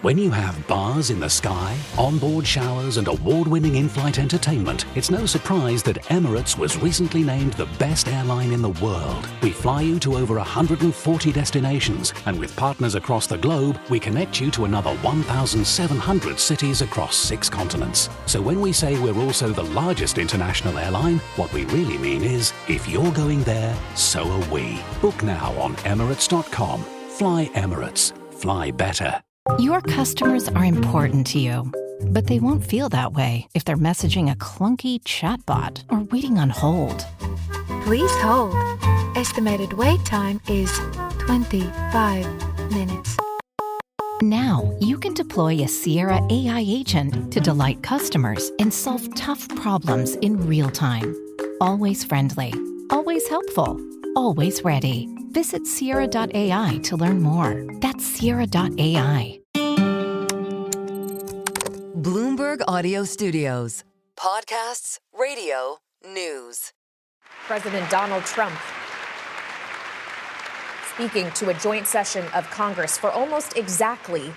When you have bars in the sky, onboard showers and award-winning in-flight entertainment, it's no surprise that Emirates was recently named the best airline in the world. We fly you to over 140 destinations, and with partners across the globe, we connect you to another 1,700 cities across 6 continents. So when we say we're also the largest international airline, what we really mean is, if you're going there, so are we. Book now on Emirates.com. Fly Emirates. Fly better. Your customers are important to you, but they won't feel that way if they're messaging a clunky chatbot or waiting on hold. Please hold. Estimated wait time is 25 minutes. Now, you can deploy a Sierra AI agent to delight customers and solve tough problems in real time. Always friendly, always helpful, always ready. Visit Sierra.ai to learn more. That's Sierra.ai. Bloomberg Audio Studios. Podcasts, radio, news. President Donald Trump speaking to a joint session of Congress for almost exactly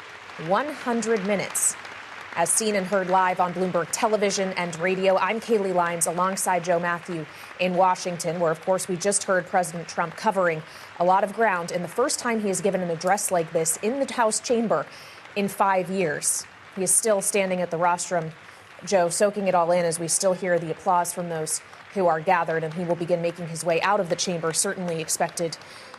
100 minutes. As seen and heard live on Bloomberg television and radio, I'm Kaylee Lyons alongside Joe Matthew in Washington, where, of course, we just heard President Trump covering a lot of ground. And the first time he has given an address like this in the House chamber in 5 years. He is still standing at the rostrum, Joe, soaking it all in as we still hear the applause from those who are gathered. And he will begin making his way out of the chamber, certainly expected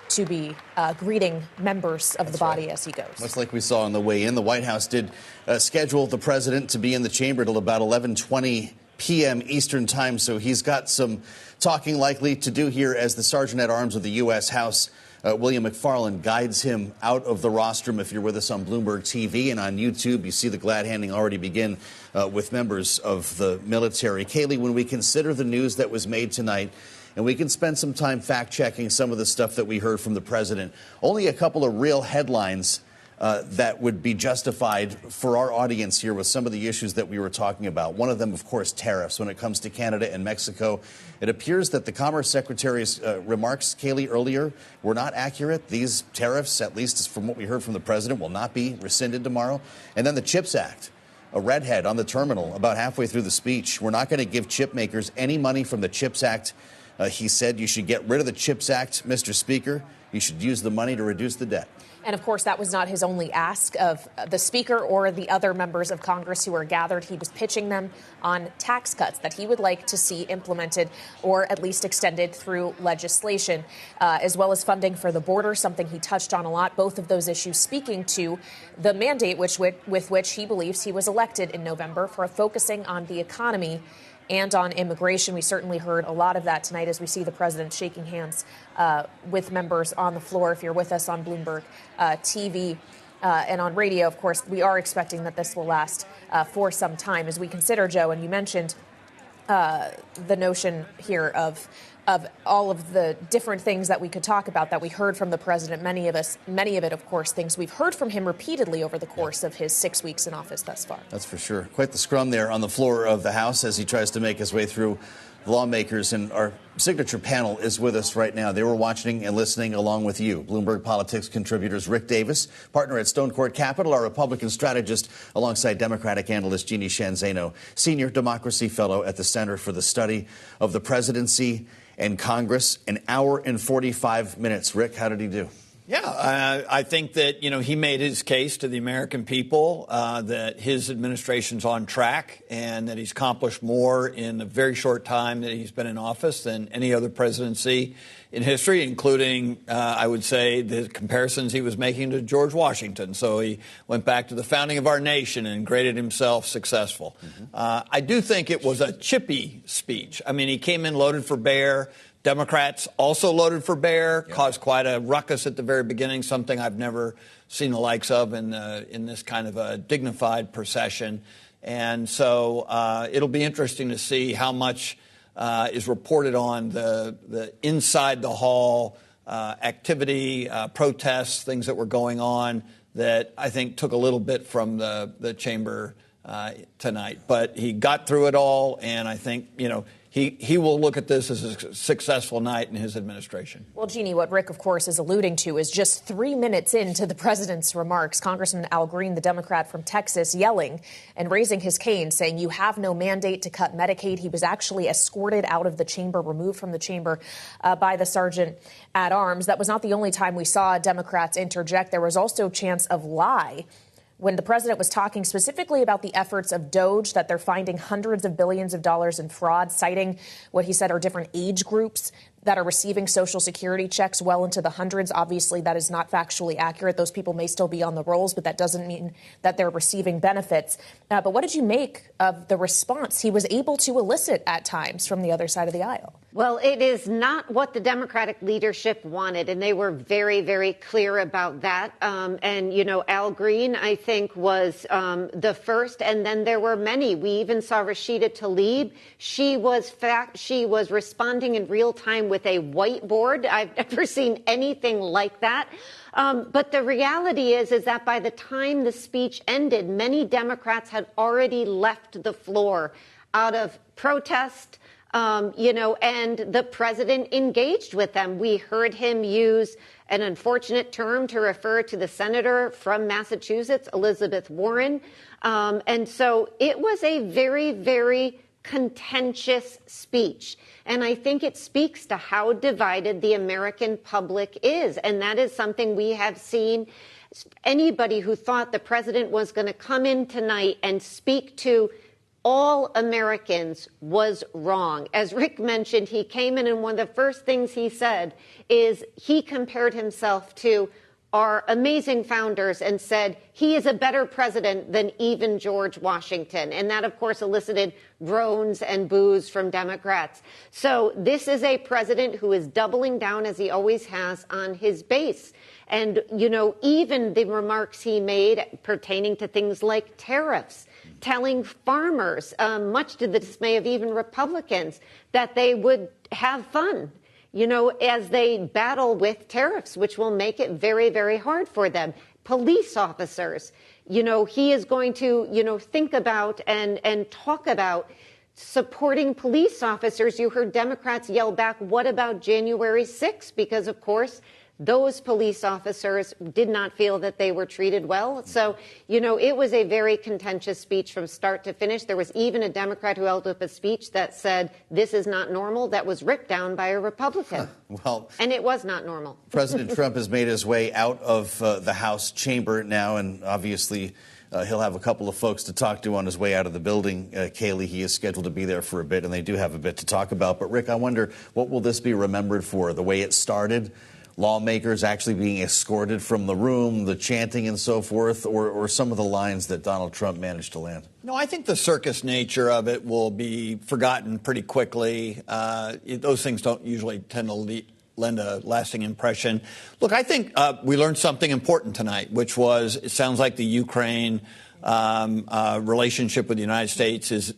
to be greeting members of the body as he goes. Much like we saw on the way in, the White House did schedule the president to be in the chamber till about 11:20 p.m. Eastern time. So he's got some talking likely to do here as the Sergeant at Arms of the U.S. House, William McFarland, guides him out of the rostrum. If you're with us on Bloomberg TV and on YouTube, you see the glad handing already begin with members of the military. Kaylee, when we consider the news that was made tonight, and we can spend some time fact-checking some of the stuff that we heard from the president, only a couple of real headlines that would be justified for our audience here with some of the issues that we were talking about. One of them, of course, tariffs. When it comes to Canada and Mexico, it appears that the Commerce Secretary's remarks, Kaylee, earlier were not accurate. These tariffs, at least from what we heard from the president, will not be rescinded tomorrow. And then the CHIPS Act. A redhead on the terminal about halfway through the speech. We're not going to give chip makers any money from the CHIPS Act. He said you should get rid of the CHIPS Act, Mr. Speaker. You should use the money to reduce the debt. And, of course, that was not his only ask of the Speaker or the other members of Congress who were gathered. He was pitching them on tax cuts that he would like to see implemented or at least extended through legislation, as well as funding for the border, something he touched on a lot. Both of those issues speaking to the mandate with which he believes he was elected in November for focusing on the economy and on immigration. We certainly heard a lot of that tonight as we see the president shaking hands with members on the floor. If you're with us on Bloomberg TV and on radio, of course, we are expecting that this will last for some time as we consider, Joe, and you mentioned the notion here of all of the different things that we could talk about that we heard from the president. Many of it, of course, things we've heard from him repeatedly over the course of his 6 weeks in office thus far. That's for sure. Quite the scrum there on the floor of the House as he tries to make his way through the lawmakers. And our signature panel is with us right now. They were watching and listening along with you. Bloomberg Politics contributors Rick Davis, partner at Stone Court Capital, our Republican strategist, alongside Democratic analyst Jeannie Shanzano, senior democracy fellow at the Center for the Study of the Presidency and Congress. An hour and 45 minutes. Rick, how did he do? Yeah, I think that, he made his case to the American people that his administration's on track and that he's accomplished more in a very short time that he's been in office than any other presidency in history, including, I would say, the comparisons he was making to George Washington. So he went back to the founding of our nation and graded himself successful. I do think it was a chippy speech. I mean, he came in loaded for bear. Democrats also loaded for bear, caused quite a ruckus at the very beginning, something I've never seen the likes of in this kind of a dignified procession. And so it'll be interesting to see how much is reported on the inside the hall activity, protests, things that were going on that I think took a little bit from the chamber tonight. But he got through it all, and I think, he will look at this as a successful night in his administration. Well, Jeannie, what Rick, of course, is alluding to is just 3 minutes into the president's remarks, Congressman Al Green, the Democrat from Texas, yelling and raising his cane, saying you have no mandate to cut Medicaid. He was actually escorted out of the chamber, removed from the chamber by the sergeant at arms. That was not the only time we saw Democrats interject. There was also chants of lie when the president was talking specifically about the efforts of DOJ, that they're finding hundreds of billions of dollars in fraud, citing what he said are different age groups that are receiving Social Security checks well into the hundreds. Obviously, that is not factually accurate. Those people may still be on the rolls, but that doesn't mean that they're receiving benefits. But what did you make of the response he was able to elicit at times from the other side of the aisle? Well, it is not what the Democratic leadership wanted, and they were very, very clear about that. Al Green, I think, was the first, and then there were many. We even saw Rashida Tlaib. She was responding in real time with a whiteboard. I've never seen anything like that. But the reality is that by the time the speech ended, many Democrats had already left the floor out of protest. And the president engaged with them. We heard him use an unfortunate term to refer to the senator from Massachusetts, Elizabeth Warren. And so it was a very, very contentious speech. And I think it speaks to how divided the American public is. And that is something we have seen. Anybody who thought the president was going to come in tonight and speak to all Americans was wrong. As Rick mentioned, he came in and one of the first things he said is he compared himself to our amazing founders and said he is a better president than even George Washington. And that, of course, elicited groans and boos from Democrats. So this is a president who is doubling down, as he always has, on his base. And, even the remarks he made pertaining to things like tariffs, telling farmers, much to the dismay of even Republicans, that they would have fun, as they battle with tariffs, which will make it very, very hard for them. Police officers, he is going to, think about and talk about supporting police officers. You heard Democrats yell back, what about January 6th? Because, of course, those police officers did not feel that they were treated well. So, it was a very contentious speech from start to finish. There was even a Democrat who held up a speech that said, this is not normal, that was ripped down by a Republican. And it was not normal. President Trump has made his way out of the House chamber now, and obviously he'll have a couple of folks to talk to on his way out of the building. Kaylee, he is scheduled to be there for a bit, and they do have a bit to talk about. But, Rick, I wonder, what will this be remembered for? The way it started? Lawmakers actually being escorted from the room, the chanting and so forth, or some of the lines that Donald Trump managed to land? No, I think the circus nature of it will be forgotten pretty quickly. Those things don't usually tend to lend a lasting impression. Look, I think we learned something important tonight, which was it sounds like the Ukraine relationship with the United States is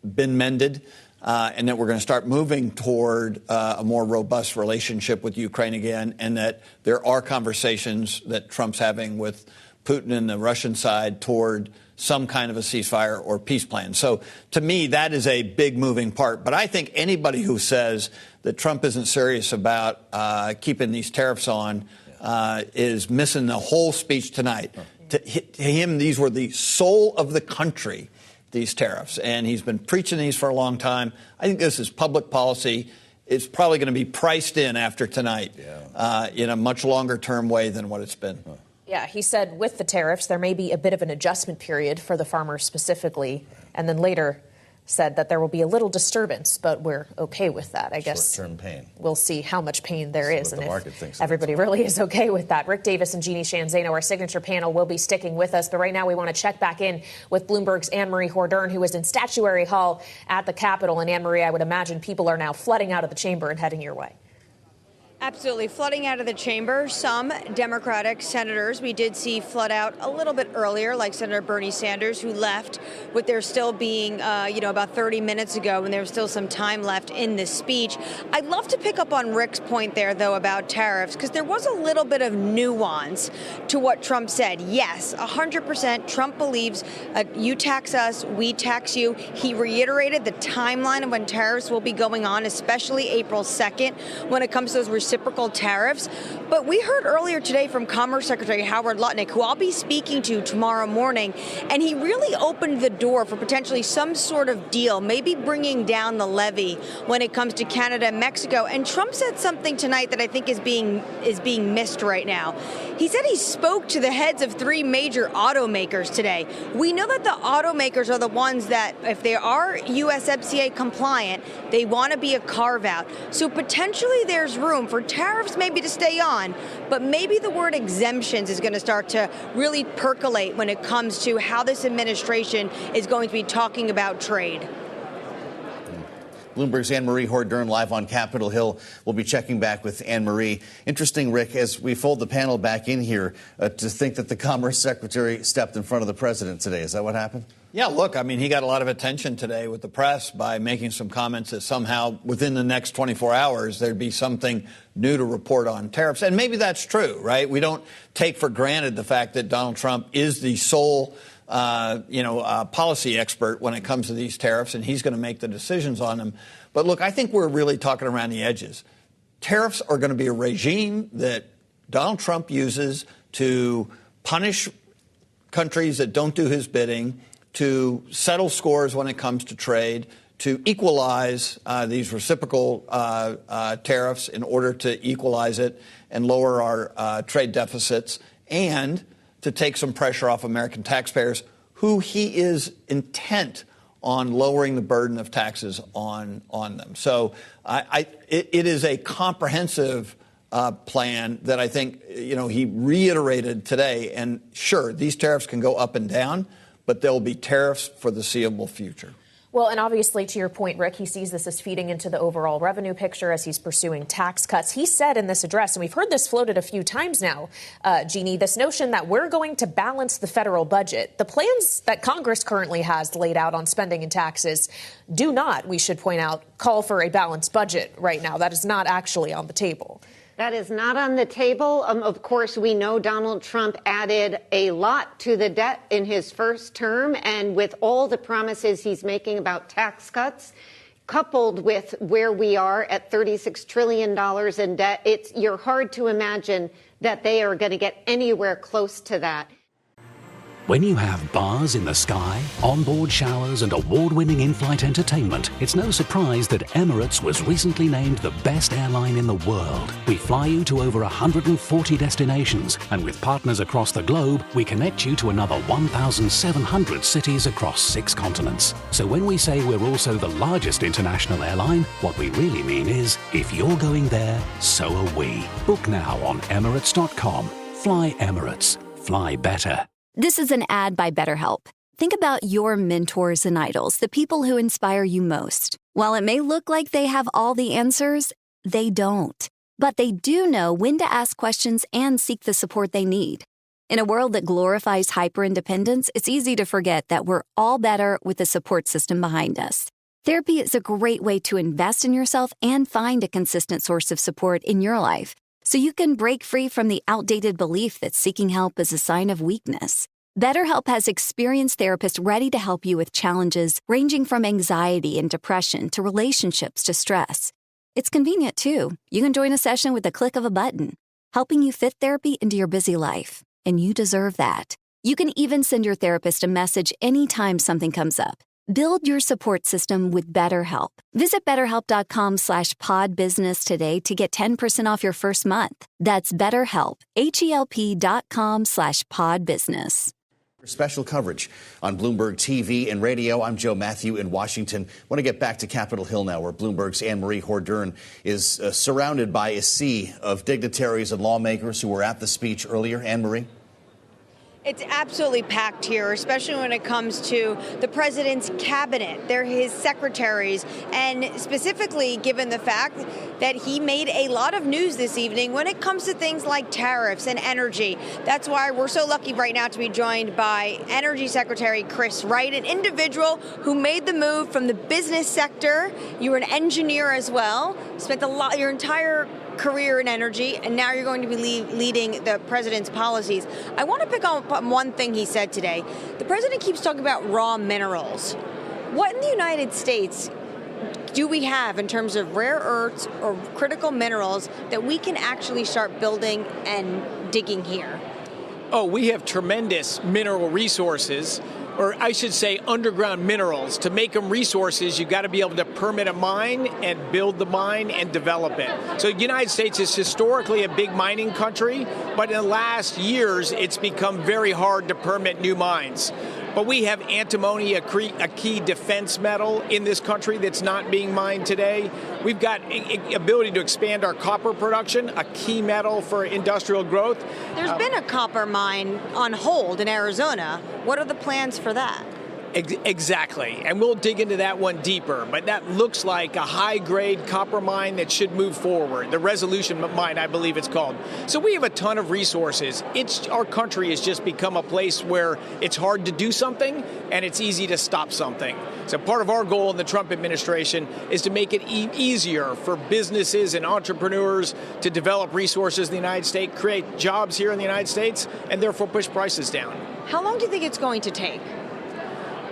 been mended. And that we're going to start moving toward a more robust relationship with Ukraine again, and that there are conversations that Trump's having with Putin and the Russian side toward some kind of a ceasefire or peace plan. So to me, that is a big moving part. But I think anybody who says that Trump isn't serious about keeping these tariffs on is missing the whole speech tonight. To him, these were the soul of the country, these tariffs, and he's been preaching these for a long time. I think this is public policy. It's probably going to be priced in after tonight in a much longer term way than what it's been. Yeah, he said with the tariffs, there may be a bit of an adjustment period for the farmers specifically, and then later said that there will be a little disturbance, but we're okay with that. I guess short-term pain. We'll see how much pain there is, and if everybody thinks really is okay with that. Rick Davis and Jeannie Shanzano, our signature panel, will be sticking with us. But right now we want to check back in with Bloomberg's Anne-Marie Hordern, who is in Statuary Hall at the Capitol. And Anne-Marie, I would imagine people are now flooding out of the chamber and heading your way. Absolutely. Flooding out of the chamber. Some Democratic senators we did see flood out a little bit earlier, like Senator Bernie Sanders, who left with there still being, about 30 minutes ago, and there was still some time left in this speech. I'd love to pick up on Rick's point there, though, about tariffs, because there was a little bit of nuance to what Trump said. Yes, 100%. Trump believes you tax us, we tax you. He reiterated the timeline of when tariffs will be going on, especially April 2nd, when it comes to those reciprocal tariffs. But we heard earlier today from Commerce Secretary Howard Lutnick, who I'll be speaking to tomorrow morning, and he really opened the door for potentially some sort of deal, maybe bringing down the levy when it comes to Canada and Mexico. And Trump said something tonight that I think is being missed right now. He said he spoke to the heads of 3 major automakers today. We know that the automakers are the ones that, if they are USMCA compliant, they want to be a carve-out. So potentially there's room for tariffs maybe to stay on, but maybe the word exemptions is going to start to really percolate when it comes to how this administration is going to be talking about trade. Bloomberg's Anne-Marie Hordern live on Capitol Hill. We'll be checking back with Anne-Marie. Interesting, Rick, as we fold the panel back in here, to think that the Commerce Secretary stepped in front of the president today. Is that what happened? Yeah, look, I mean, he got a lot of attention today with the press by making some comments that somehow within the next 24 hours there'd be something new to report on tariffs. And maybe that's true, right? We don't take for granted the fact that Donald Trump is the sole policy expert when it comes to these tariffs, and he's going to make the decisions on them. But look, I think we're really talking around the edges. Tariffs are going to be a regime that Donald Trump uses to punish countries that don't do his bidding, to settle scores when it comes to trade, to equalize these reciprocal tariffs in order to equalize it and lower our trade deficits, and to take some pressure off American taxpayers, who he is intent on lowering the burden of taxes on them. So it is a comprehensive plan that I think, he reiterated today. And sure, these tariffs can go up and down, but there will be tariffs for the foreseeable future. Well, and obviously, to your point, Rick, he sees this as feeding into the overall revenue picture as he's pursuing tax cuts. He said in this address, and we've heard this floated a few times now, Jeannie, this notion that we're going to balance the federal budget. The plans that Congress currently has laid out on spending and taxes do not, we should point out, call for a balanced budget right now. That is not actually on the table. That is not on the table. Of course, we know Donald Trump added a lot to the debt in his first term, and with all the promises he's making about tax cuts, coupled with where we are at $36 trillion in debt, you're hard to imagine that they are going to get anywhere close to that. When you have bars in the sky, onboard showers and award-winning in-flight entertainment, it's no surprise that Emirates was recently named the best airline in the world. We fly you to over 140 destinations, and with partners across the globe, we connect you to another 1,700 cities across 6 continents. So when we say we're also the largest international airline, what we really mean is, if you're going there, so are we. Book now on Emirates.com. Fly Emirates. Fly better. This is an ad by BetterHelp. Think about your mentors and idols, the people who inspire you most. While it may look like they have all the answers, they don't. But they do know when to ask questions and seek the support they need. In a world that glorifies hyper-independence, it's easy to forget that we're all better with a support system behind us. Therapy is a great way to invest in yourself and find a consistent source of support in your life, so you can break free from the outdated belief that seeking help is a sign of weakness. BetterHelp has experienced therapists ready to help you with challenges ranging from anxiety and depression to relationships to stress. It's convenient, too. You can join a session with the click of a button, helping you fit therapy into your busy life. And you deserve that. You can even send your therapist a message anytime something comes up. Build your support system with BetterHelp. Visit BetterHelp.com/podbusiness today to get 10% off your first month. That's BetterHelp, HELP.com/podbusiness. Special coverage on Bloomberg TV and radio. I'm Joe Matthew in Washington. I want to get back to Capitol Hill now, where Bloomberg's Anne-Marie Hordern is surrounded by a sea of dignitaries and lawmakers who were at the speech earlier. Anne-Marie? It's absolutely packed here, especially when it comes to the president's cabinet. They're his secretaries, and specifically given the fact that he made a lot of news this evening when it comes to things like tariffs and energy. That's why we're so lucky right now to be joined by Energy Secretary Chris Wright, an individual who made the move from the business sector. You were an engineer as well, spent your entire career in energy, and now you're going to be leading the president's policies. I want to pick up on one thing he said today. The president keeps talking about raw minerals. What in the United States do we have in terms of rare earths or critical minerals that we can actually start building and digging here? Oh, we have tremendous mineral resources, or I should say underground minerals. To make them resources, you've got to be able to permit a mine and build the mine and develop it. So the United States is historically a big mining country, but in the last years, it's become very hard to permit new mines. But we have antimony, a key defense metal in this country that's not being mined today. We've got ability to expand our copper production, a key metal for industrial growth. There's been a copper mine on hold in Arizona. What are the plans for that? Exactly, and we'll dig into that one deeper, but that looks like a high-grade copper mine that should move forward, the Resolution mine, I believe it's called. So we have a ton of resources. Our country has just become a place where it's hard to do something and it's easy to stop something. So part of our goal in the Trump administration is to make it easier for businesses and entrepreneurs to develop resources in the United States, create jobs here in the United States, and therefore push prices down. How long do you think it's going to take?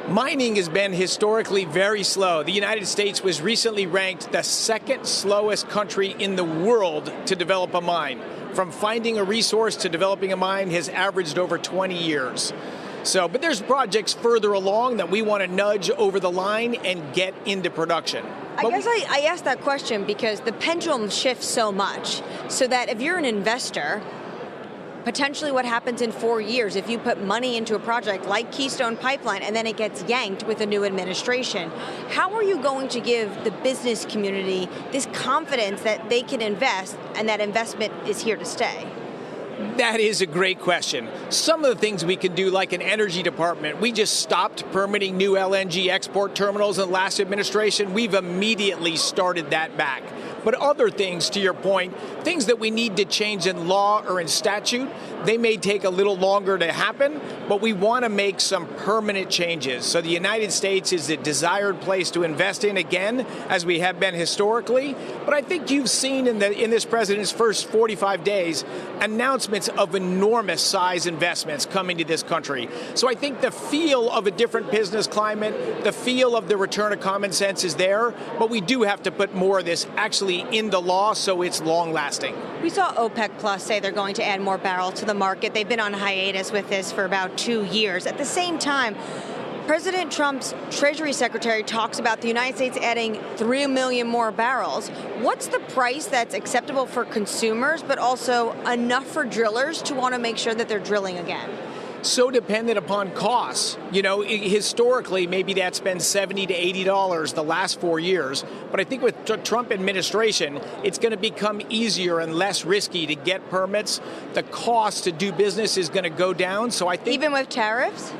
Mining has been historically very slow. The United States was recently ranked the second slowest country in the world to develop a mine. From finding a resource to developing a mine has averaged over 20 years. But there's projects further along that we want to nudge over the line and get into production. I asked that question because the pendulum shifts so much, so that if you're an investor, potentially what happens in 4 years if you put money into a project like Keystone Pipeline and then it gets yanked with a new administration. How are you going to give the business community this confidence that they can invest and that investment is here to stay? That is a great question. Some of the things we can do, like an energy department, we just stopped permitting new LNG export terminals in the last administration. We've immediately started that back. But other things, to your point, things that we need to change in law or in statute, they may take a little longer to happen, but we want to make some permanent changes. So the United States is a desired place to invest in again, as we have been historically. But I think you've seen in this president's first 45 days announcements of enormous size investments coming to this country. So I think the feel of a different business climate, the feel of the return of common sense is there, but we do have to put more of this actually into law so it's long-lasting. We saw OPEC Plus say they're going to add more barrels to the market. They've been on hiatus with this for about 2 years. At the same time, President Trump's Treasury Secretary talks about the United States adding 3 million more barrels. What's the price that's acceptable for consumers, but also enough for drillers to want to make sure that they're drilling again? So dependent upon costs. Historically, maybe that's been $70 to $80 the last 4 years. But I think with the Trump administration, it's going to become easier and less risky to get permits. The cost to do business is going to go down. So I think even with tariffs?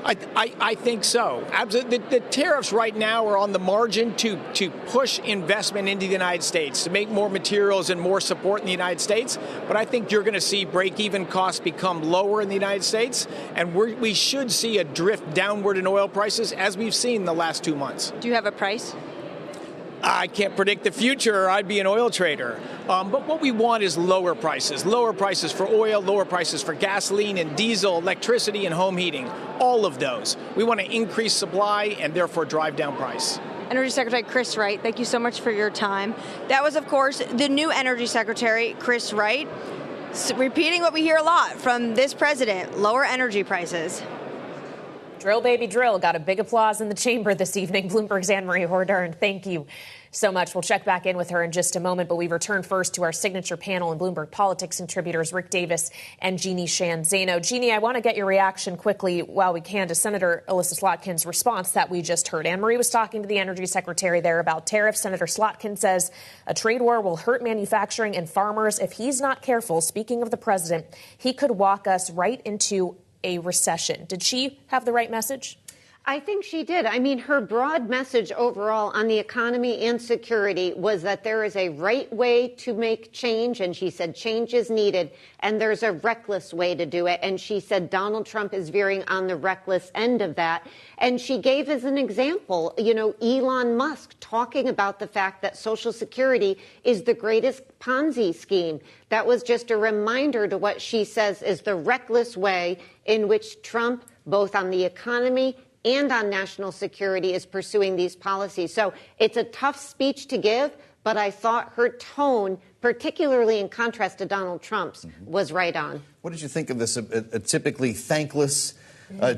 I think so. Absolutely. The tariffs right now are on the margin to push investment into the United States, to make more materials and more support in the United States. But I think you're going to see break-even costs become lower in the United States, and we should see a drift downward in oil prices, as we've seen the last 2 months. Do you have a price? I can't predict the future, or I'd be an oil trader. But what we want is lower prices for oil, lower prices for gasoline and diesel, electricity and home heating, all of those. We want to increase supply and therefore drive down price. Energy Secretary Chris Wright, thank you so much for your time. That was, of course, the new Energy Secretary, Chris Wright, repeating what we hear a lot from this president, lower energy prices. Drill, baby, drill. Got a big applause in the chamber this evening. Bloomberg's Anne-Marie Hordern, thank you so much. We'll check back in with her in just a moment, but we return first to our signature panel and Bloomberg Politics contributors Rick Davis and Jeannie Shan Zaino. Jeannie, I want to get your reaction quickly while we can to Senator Elissa Slotkin's response that we just heard. Anne-Marie was talking to the Energy Secretary there about tariffs. Senator Slotkin says a trade war will hurt manufacturing and farmers. If he's not careful, speaking of the president, he could walk us right into a recession. Did she have the right message? I think she did. I mean, her broad message overall on the economy and security was that there is a right way to make change, and she said change is needed, and there's a reckless way to do it. And she said Donald Trump is veering on the reckless end of that. And she gave as an example, Elon Musk talking about the fact that Social Security is the greatest Ponzi scheme. That was just a reminder to what she says is the reckless way in which Trump, both on the economy and on national security, is pursuing these policies. So it's a tough speech to give, but I thought her tone, particularly in contrast to Donald Trump's, was right on. What did you think of this, a typically thankless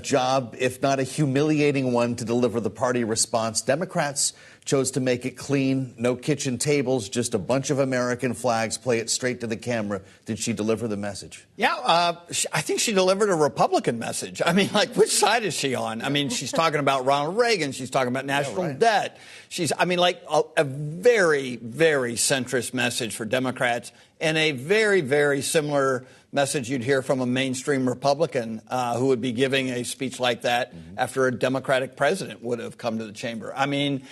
job, if not a humiliating one, to deliver the party response? Democrats chose to make it clean, no kitchen tables, just a bunch of American flags, play it straight to the camera. Did she deliver the message? Yeah, I think she delivered a Republican message. I mean, which side is she on? I mean, she's talking about Ronald Reagan. She's talking about national debt. She's, a very, very centrist message for Democrats, and a very, very similar message you'd hear from a mainstream Republican who would be giving a speech like that after a Democratic president would have come to the chamber. I mean,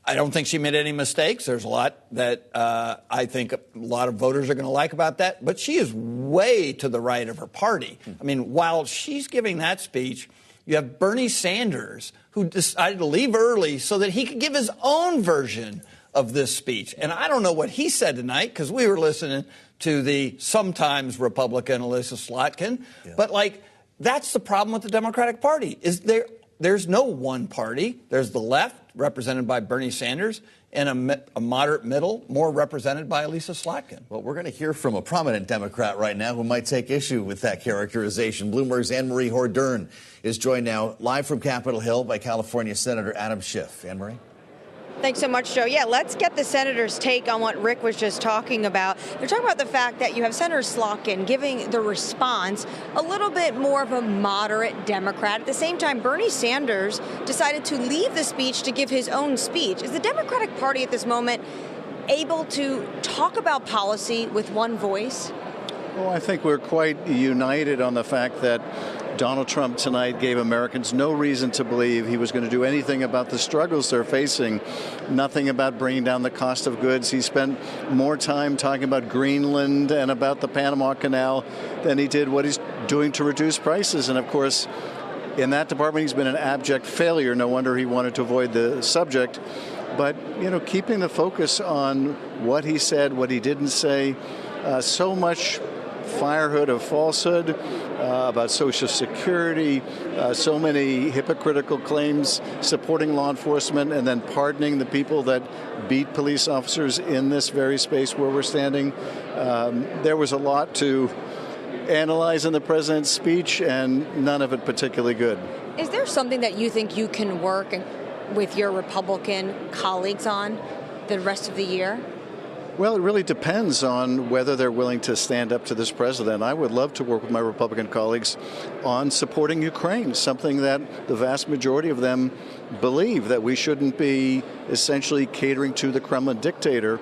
I don't think she made any mistakes. There's a lot that I think a lot of voters are going to like about that. But she is way to the right of her party. I mean, while she's giving that speech, you have Bernie Sanders, who decided to leave early so that he could give his own version of this speech. And I don't know what he said tonight, because we were listening to the sometimes Republican Elissa Slotkin. Yeah. But, that's the problem with the Democratic Party, is there's no one party. There's the left, represented by Bernie Sanders, and a moderate middle, more represented by Elissa Slotkin. Well, we're going to hear from a prominent Democrat right now who might take issue with that characterization. Bloomberg's Anne-Marie Hordern is joined now live from Capitol Hill by California Senator Adam Schiff. Anne-Marie? Thanks so much, Joe. Yeah, let's get the senator's take on what Rick was just talking about. They're talking about the fact that you have Senator Slotkin giving the response a little bit more of a moderate Democrat. At the same time, Bernie Sanders decided to leave the speech to give his own speech. Is the Democratic Party at this moment able to talk about policy with one voice? Well, I think we're quite united on the fact that Donald Trump tonight gave Americans no reason to believe he was going to do anything about the struggles they're facing, nothing about bringing down the cost of goods. He spent more time talking about Greenland and about the Panama Canal than he did what he's doing to reduce prices. And, of course, in that department, he's been an abject failure. No wonder he wanted to avoid the subject. But, keeping the focus on what he said, what he didn't say, so much firehood of falsehood about Social Security, so many hypocritical claims supporting law enforcement and then pardoning the people that beat police officers in this very space where we're standing. There was a lot to analyze in the president's speech, and none of it particularly good. Is there something that you think you can work with your Republican colleagues on the rest of the year? Well, it really depends on whether they're willing to stand up to this president. I would love to work with my Republican colleagues on supporting Ukraine, something that the vast majority of them believe, that we shouldn't be essentially catering to the Kremlin dictator.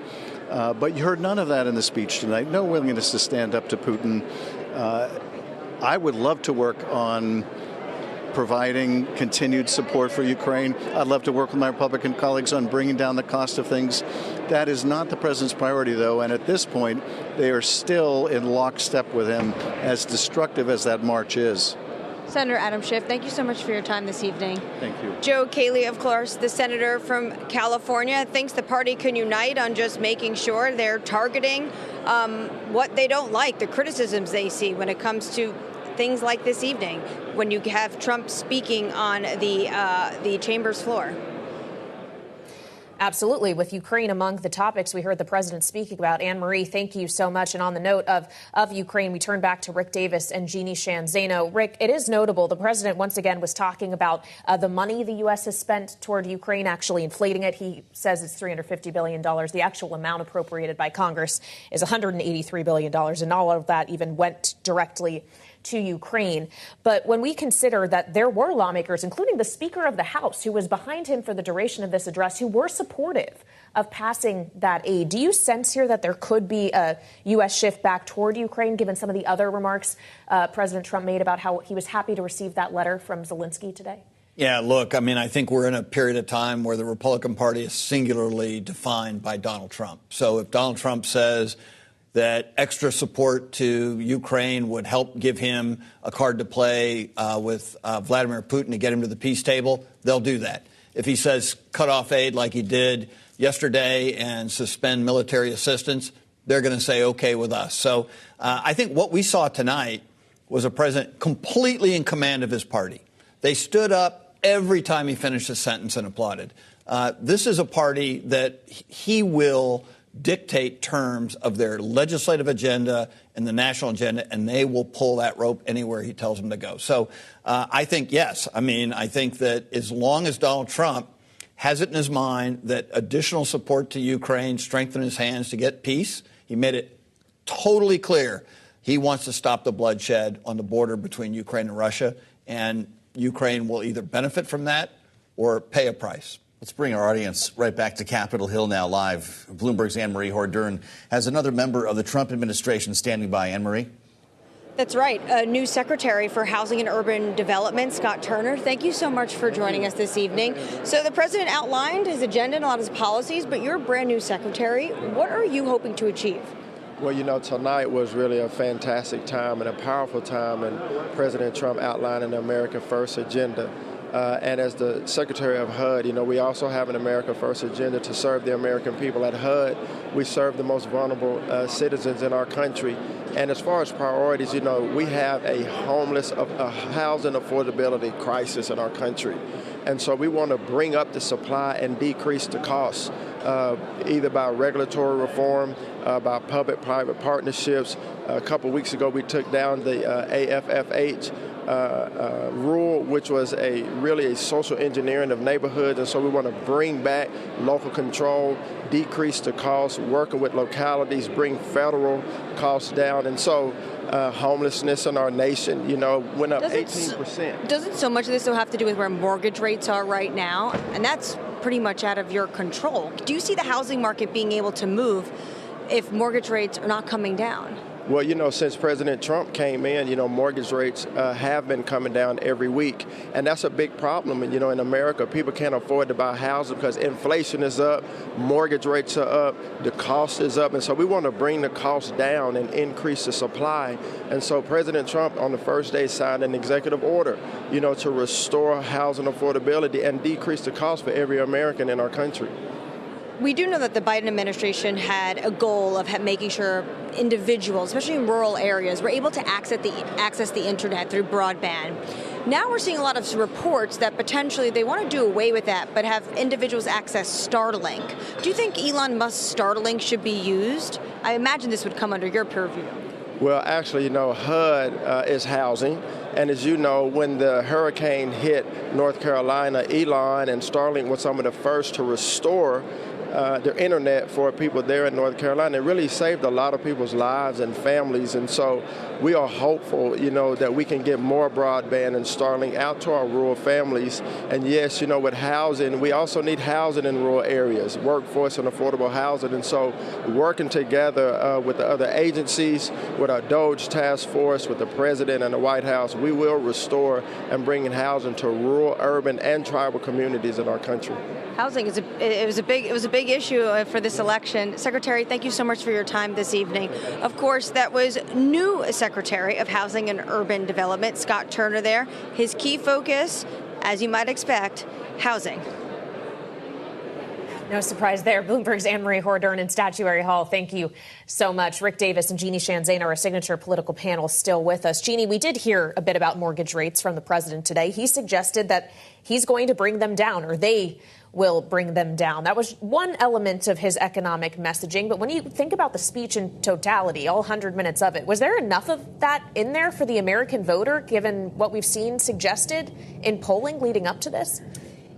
But you heard none of that in the speech tonight. No willingness to stand up to Putin. I would love to work on providing continued support for Ukraine. I'd love to work with my Republican colleagues on bringing down the cost of things. That is not the president's priority, though, and at this point, they are still in lockstep with him, as destructive as that march is. Senator Adam Schiff, thank you so much for your time this evening. Thank you. Joe Cayley, of course, the senator from California, thinks the party can unite on just making sure they're targeting what they don't like, the criticisms they see when it comes to things like this evening, when you have Trump speaking on the chamber's floor. Absolutely. With Ukraine among the topics we heard the president speaking about. Anne-Marie, thank you so much. And on the note of Ukraine, we turn back to Rick Davis and Jeannie Shanzano. Rick, it is notable the president once again was talking about the money the U.S. has spent toward Ukraine, actually inflating it. He says it's $350 billion. The actual amount appropriated by Congress is $183 billion. And all of that even went directly to Ukraine. But when we consider that there were lawmakers, including the Speaker of the House, who was behind him for the duration of this address, who were supportive of passing that aid, do you sense here that there could be a U.S. shift back toward Ukraine, given some of the other remarks President Trump made about how he was happy to receive that letter from Zelensky today? Yeah, look, I mean, I think we're in a period of time where the Republican Party is singularly defined by Donald Trump. So if Donald Trump says that extra support to Ukraine would help give him a card to play with Vladimir Putin to get him to the peace table, they'll do that. If he says cut off aid like he did yesterday and suspend military assistance, they're going to say OK with us. So I think what we saw tonight was a president completely in command of his party. They stood up every time he finished a sentence and applauded. This is a party that he will dictate terms of their legislative agenda and the national agenda, and they will pull that rope anywhere he tells them to go. So I think, yes, I mean, I think that as long as Donald Trump has it in his mind that additional support to Ukraine strengthen his hands to get peace, he made it totally clear he wants to stop the bloodshed on the border between Ukraine and Russia, and Ukraine will either benefit from that or pay a price. Let's bring our audience right back to Capitol Hill now live. Bloomberg's Anne-Marie Hordern has another member of the Trump administration standing by. Anne-Marie? That's right. A new Secretary for Housing and Urban Development, Scott Turner. Thank you so much for joining us this evening. So the president outlined his agenda and a lot of his policies, but you're a brand new secretary. What are you hoping to achieve? Well, you know, tonight was really a fantastic time and a powerful time in President Trump outlining the America First agenda. And as the Secretary of HUD, you know, we also have an America First agenda to serve the American people. At HUD, we serve the most vulnerable citizens in our country. And as far as priorities, you know, we have a housing affordability crisis in our country. And so we want to bring up the supply and decrease the costs, either by regulatory reform, by public-private partnerships. A couple weeks ago, we took down the AFFH rule, which was really a social engineering of neighborhoods. And so we want to bring back local control, decrease the costs, working with localities, bring federal costs down. And so homelessness in our nation, you know, went up 18%. Doesn't so much of this have to do with where mortgage rates are right now? And that's pretty much out of your control. Do you see the housing market being able to move if mortgage rates are not coming down? Well, you know, since President Trump came in, you know, mortgage rates have been coming down every week. And that's a big problem. And, you know, in America, people can't afford to buy houses because inflation is up, mortgage rates are up, the cost is up. And so we want to bring the cost down and increase the supply. And so President Trump on the first day signed an executive order, you know, to restore housing affordability and decrease the cost for every American in our country. We do know that the Biden administration had a goal of making sure individuals, especially in rural areas, were able to access the internet through broadband. Now we're seeing a lot of reports that potentially they want to do away with that, but have individuals access Starlink. Do you think Elon Musk's Starlink should be used? I imagine this would come under your purview. Well, actually, you know, HUD is housing. And as you know, when the hurricane hit North Carolina, Elon and Starlink were some of the first to restore their internet for people there in North Carolina. It really saved a lot of people's lives and families. And so we are hopeful, you know, that we can get more broadband and Starlink out to our rural families. And yes, you know, with housing, we also need housing in rural areas, workforce and affordable housing. And so working together with the other agencies, with our DOGE task force, with the president and the White House, we will restore and bring in housing to rural, urban, and tribal communities in our country. Housing is it was a big issue for this election. Secretary, thank you so much for your time this evening. Of course, that was new Secretary of Housing and Urban Development, Scott Turner there. His key focus, as you might expect, housing. No surprise there. Bloomberg's Anne-Marie Hordern in Statuary Hall. Thank you so much. Rick Davis and Jeannie Shanzane are our signature political panel still with us. Jeannie, we did hear a bit about mortgage rates from the president today. He suggested that he's going to bring them down, or they will bring them down. That was one element of his economic messaging. But when you think about the speech in totality, all 100 minutes of it, was there enough of that in there for the American voter, given what we've seen suggested in polling leading up to this?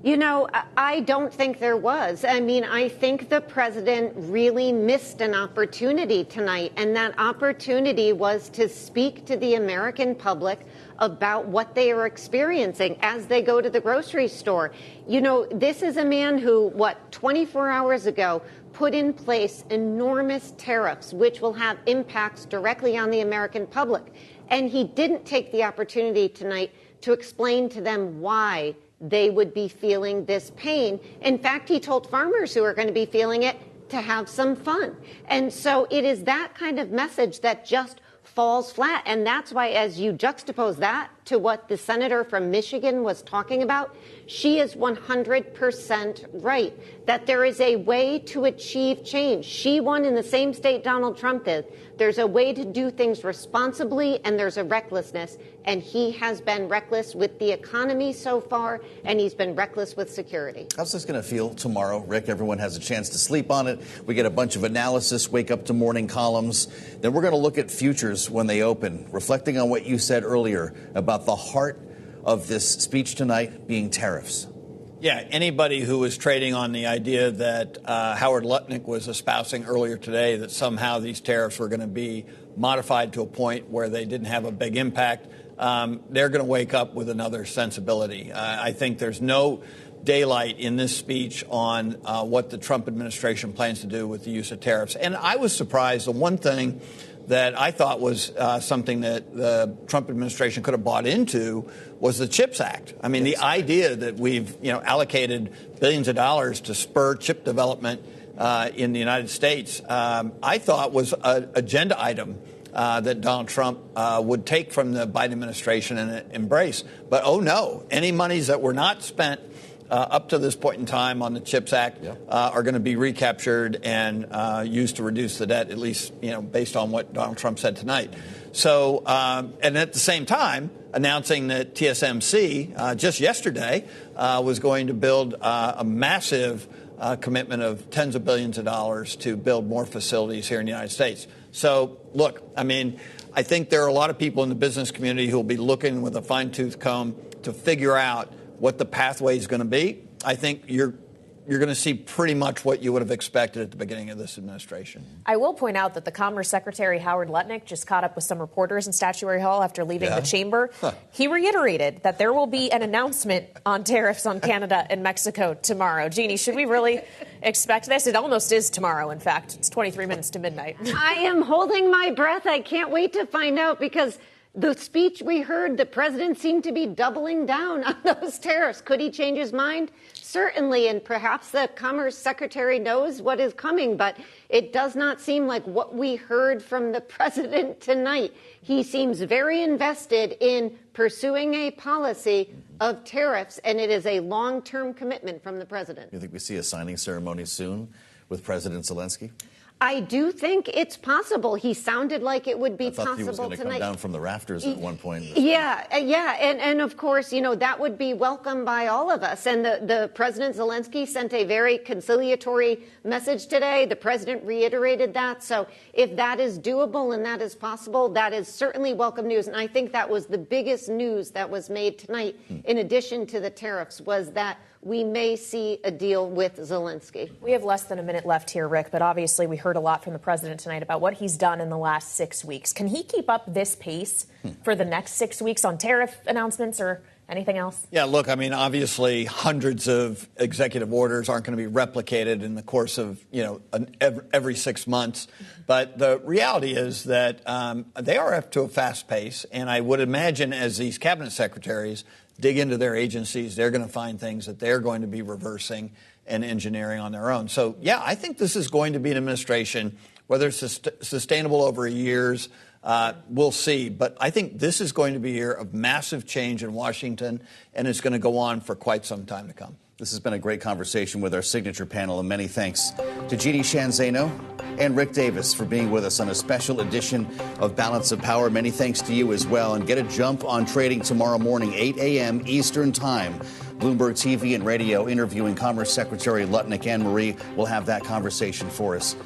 You know, I don't think there was. I mean, I think the president really missed an opportunity tonight, and that opportunity was to speak to the American public about what they are experiencing as they go to the grocery store. You know, this is a man who, 24 hours ago, put in place enormous tariffs, which will have impacts directly on the American public. And he didn't take the opportunity tonight to explain to them why they would be feeling this pain. In fact, he told farmers who are going to be feeling it to have some fun. And so it is that kind of message that just falls flat. And that's why, as you juxtapose that to what the senator from Michigan was talking about, she is 100% right, that there is a way to achieve change. She won in the same state Donald Trump did. There's a way to do things responsibly, and there's a recklessness. And he has been reckless with the economy so far, and he's been reckless with security. How's this going to feel tomorrow, Rick? Everyone has a chance to sleep on it. We get a bunch of analysis, wake up to morning columns. Then we're going to look at futures when they open, reflecting on what you said earlier about the heart of this speech tonight being tariffs. Yeah, anybody who was trading on the idea that Howard Lutnick was espousing earlier today, that somehow these tariffs were going to be modified to a point where they didn't have a big impact, they're going to wake up with another sensibility. I think there's no daylight in this speech on what the Trump administration plans to do with the use of tariffs. And I was surprised. The one thing that I thought was something that the Trump administration could have bought into was the CHIPS Act. I mean, the idea that we've allocated billions of dollars to spur chip development in the United States, I thought was an agenda item that Donald Trump would take from the Biden administration and embrace. But, oh, no, any monies that were not spent up to this point in time on the CHIPS Act are going to be recaptured and used to reduce the debt, at least, based on what Donald Trump said tonight. So, and at the same time, announcing that TSMC just yesterday was going to build a massive commitment of tens of billions of dollars to build more facilities here in the United States. So, look, I mean, I think there are a lot of people in the business community who will be looking with a fine-tooth comb to figure out what the pathway is going to be. I think you're going to see pretty much what you would have expected at the beginning of this administration. I will point out that the Commerce Secretary Howard Lutnick just caught up with some reporters in Statuary Hall after leaving the chamber. He reiterated that there will be an announcement on tariffs on Canada and Mexico tomorrow. Jeannie, should we really expect this? It almost is tomorrow, in fact. It's 23 minutes to midnight. I am holding my breath. I can't wait to find out, because the speech we heard, the president seemed to be doubling down on those tariffs. Could he change his mind? Certainly, and perhaps the Commerce Secretary knows what is coming, but it does not seem like what we heard from the president tonight. He seems very invested in pursuing a policy of tariffs, and it is a long-term commitment from the president. You think we see a signing ceremony soon with President Zelensky? I do think it's possible. He sounded like it would be possible tonight. I thought he was going to come down from the rafters at one point. Yeah. And of course, that would be welcomed by all of us. And the President Zelensky sent a very conciliatory message today. The president reiterated that. So if that is doable and that is possible, that is certainly welcome news. And I think that was the biggest news that was made tonight, in addition to the tariffs, was that we may see a deal with Zelensky. We have less than a minute left here, Rick, but obviously we heard a lot from the president tonight about what he's done in the last 6 weeks. Can he keep up this pace for the next 6 weeks on tariff announcements or anything else? Yeah, look, I mean, obviously hundreds of executive orders aren't going to be replicated in the course of, every 6 months. But the reality is that they are up to a fast pace. And I would imagine as these cabinet secretaries dig into their agencies, they're going to find things that they're going to be reversing and engineering on their own. So, yeah, I think this is going to be an administration, whether it's sustainable over years, we'll see. But I think this is going to be a year of massive change in Washington, and it's going to go on for quite some time to come. This has been a great conversation with our signature panel, and many thanks to Jeannie Sheehan Zaino and Rick Davis for being with us on a special edition of Balance of Power. Many thanks to you as well. And get a jump on trading tomorrow morning, 8 a.m. Eastern Time. Bloomberg TV and radio interviewing Commerce Secretary Lutnick. Anne Marie will have that conversation for us.